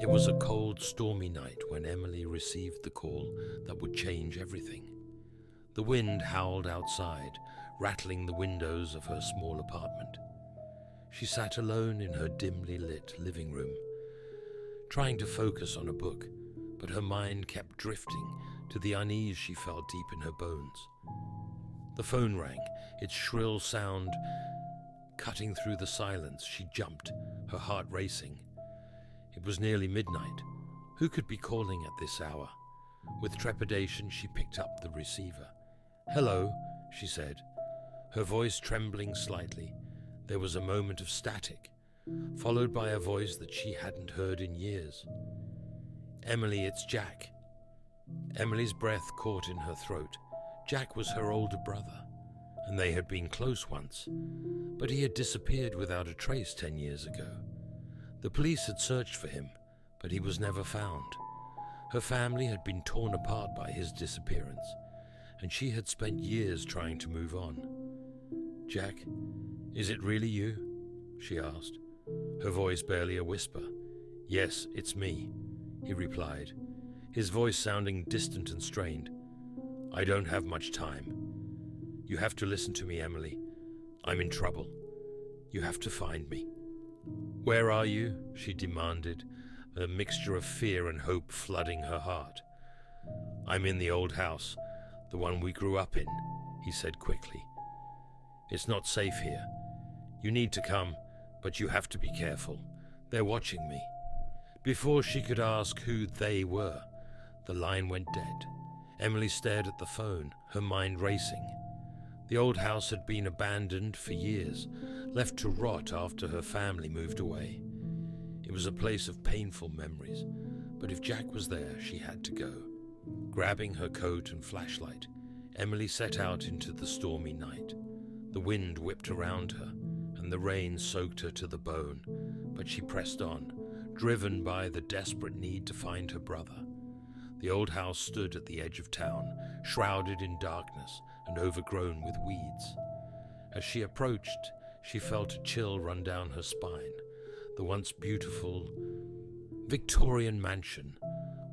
It was a cold, stormy night when Emily received the call that would change everything. The wind howled outside, rattling the windows of her small apartment. She sat alone in her dimly lit living room, trying to focus on a book, but her mind kept drifting to the unease she felt deep in her bones. The phone rang, its shrill sound cutting through the silence. She jumped, her heart racing. It was nearly midnight. Who could be calling at this hour? With trepidation, she picked up the receiver. "Hello," she said, her voice trembling slightly. There was a moment of static, followed by a voice that she hadn't heard in years. "Emily, it's Jack." Emily's breath caught in her throat. Jack was her older brother, and they had been close once, but he had disappeared without a trace 10 years ago. The police had searched for him, but he was never found. Her family had been torn apart by his disappearance, and she had spent years trying to move on. "Jack, is it really you?" she asked, her voice barely a whisper. "Yes, it's me," he replied, his voice sounding distant and strained. "I don't have much time. You have to listen to me, Emily. I'm in trouble. You have to find me." "Where are you?" she demanded, a mixture of fear and hope flooding her heart. "I'm in the old house, the one we grew up in," he said quickly. "It's not safe here. You need to come, but you have to be careful. They're watching me." Before she could ask who they were, the line went dead. Emily stared at the phone, her mind racing. The old house had been abandoned for years, left to rot after her family moved away. It was a place of painful memories, but if Jack was there, she had to go. Grabbing her coat and flashlight, Emily set out into the stormy night. The wind whipped around her, and the rain soaked her to the bone, but she pressed on, driven by the desperate need to find her brother. The old house stood at the edge of town, shrouded in darkness and overgrown with weeds. As she approached, she felt a chill run down her spine. The once beautiful Victorian mansion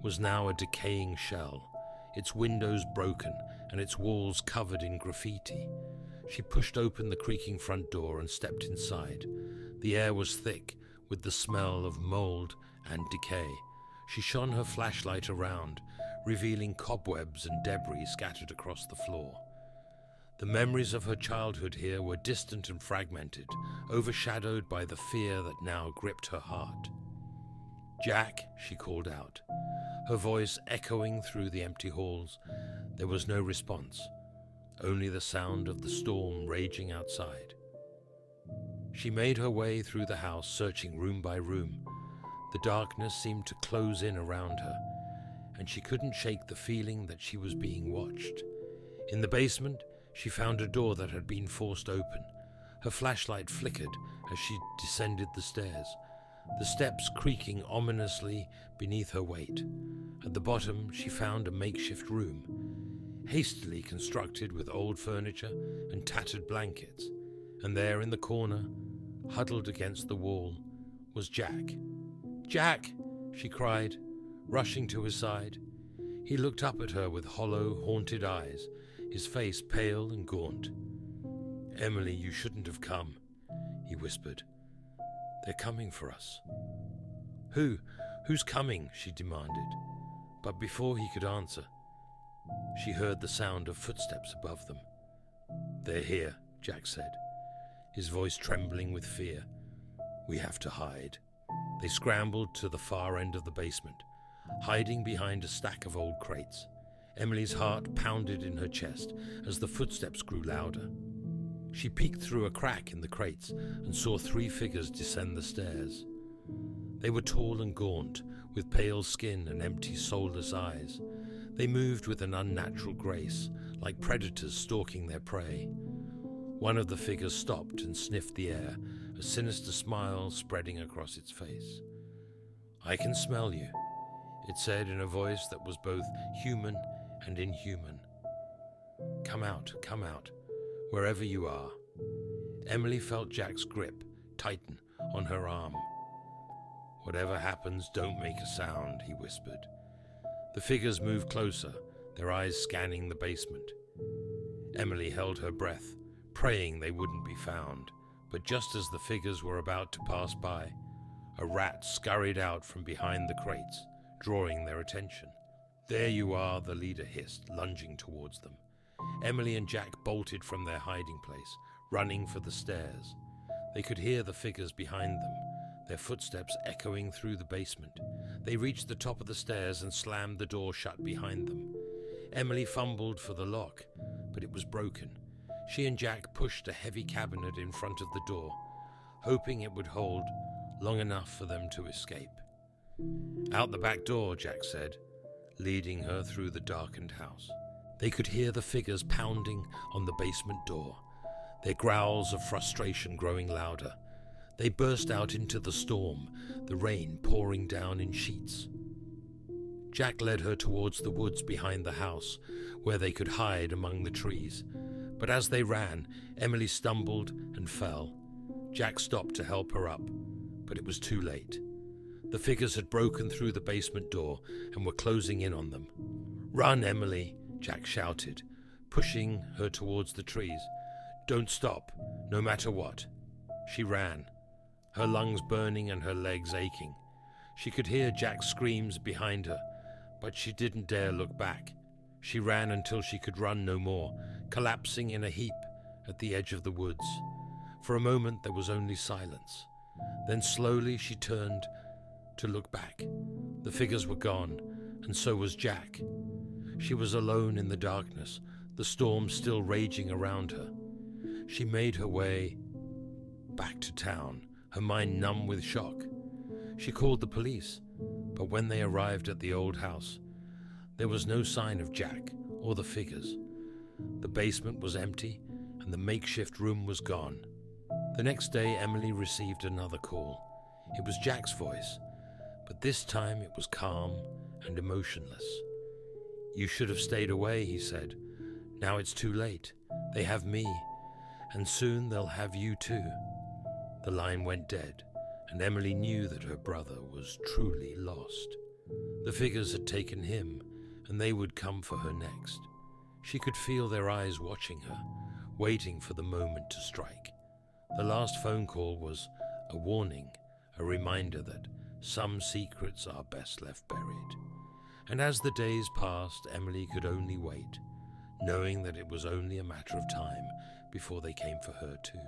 was now a decaying shell, its windows broken and its walls covered in graffiti. She pushed open the creaking front door and stepped inside. The air was thick with the smell of mold and decay. She shone her flashlight around, revealing cobwebs and debris scattered across the floor. The memories of her childhood here were distant and fragmented, overshadowed by the fear that now gripped her heart. "Jack," she called out, her voice echoing through the empty halls. There was no response, only the sound of the storm raging outside. She made her way through the house, searching room by room. The darkness seemed to close in around her, and she couldn't shake the feeling that she was being watched. In the basement, she found a door that had been forced open. Her flashlight flickered as she descended the stairs, the steps creaking ominously beneath her weight. At the bottom, she found a makeshift room, hastily constructed with old furniture and tattered blankets, and there in the corner, huddled against the wall, was Jack. "Jack!" she cried, rushing to his side. He looked up at her with hollow, haunted eyes, his face pale and gaunt. "Emily, you shouldn't have come," he whispered. "They're coming for us." Who's coming?" she demanded. But before he could answer, she heard the sound of footsteps above them. "They're here," Jack said, his voice trembling with fear. "We have to hide." They scrambled to the far end of the basement, hiding behind a stack of old crates. Emily's heart pounded in her chest as the footsteps grew louder. She peeked through a crack in the crates and saw 3 figures descend the stairs. They were tall and gaunt, with pale skin and empty, soulless eyes. They moved with an unnatural grace, like predators stalking their prey. One of the figures stopped and sniffed the air, a sinister smile spreading across its face. "I can smell you," it said in a voice that was both human and inhuman. Come out, wherever you are." Emily felt Jack's grip tighten on her arm. "Whatever happens, don't make a sound," he whispered. The figures moved closer, their eyes scanning the basement. Emily held her breath, praying they wouldn't be found. But just as the figures were about to pass by, a rat scurried out from behind the crates, drawing their attention. "There you are," the leader hissed, lunging towards them. Emily and Jack bolted from their hiding place, running for the stairs. They could hear the figures behind them, their footsteps echoing through the basement. They reached the top of the stairs and slammed the door shut behind them. Emily fumbled for the lock, but it was broken. She and Jack pushed a heavy cabinet in front of the door, hoping it would hold long enough for them to escape. "Out the back door," Jack said, leading her through the darkened house. They could hear the figures pounding on the basement door, their growls of frustration growing louder. They burst out into the storm, the rain pouring down in sheets. Jack led her towards the woods behind the house, where they could hide among the trees. But as they ran, Emily stumbled and fell. Jack stopped to help her up, but it was too late. The figures had broken through the basement door and were closing in on them. "Run, Emily," Jack shouted, pushing her towards the trees. "Don't stop, no matter what." She ran, her lungs burning and her legs aching. She could hear Jack's screams behind her, but she didn't dare look back. She ran until she could run no more, collapsing in a heap at the edge of the woods. For a moment there was only silence. Then slowly she turned to look back. The figures were gone, and so was Jack. She was alone in the darkness, the storm still raging around her. She made her way back to town, her mind numb with shock. She called the police, but when they arrived at the old house, there was no sign of Jack or the figures. The basement was empty, and the makeshift room was gone. The next day, Emily received another call. It was Jack's voice, but this time it was calm and emotionless. "You should have stayed away," he said. "Now it's too late. They have me, and soon they'll have you too." The line went dead, and Emily knew that her brother was truly lost. The figures had taken him, and they would come for her next. She could feel their eyes watching her, waiting for the moment to strike. The last phone call was a warning, a reminder that some secrets are best left buried. And as the days passed, Emily could only wait, knowing that it was only a matter of time before they came for her too.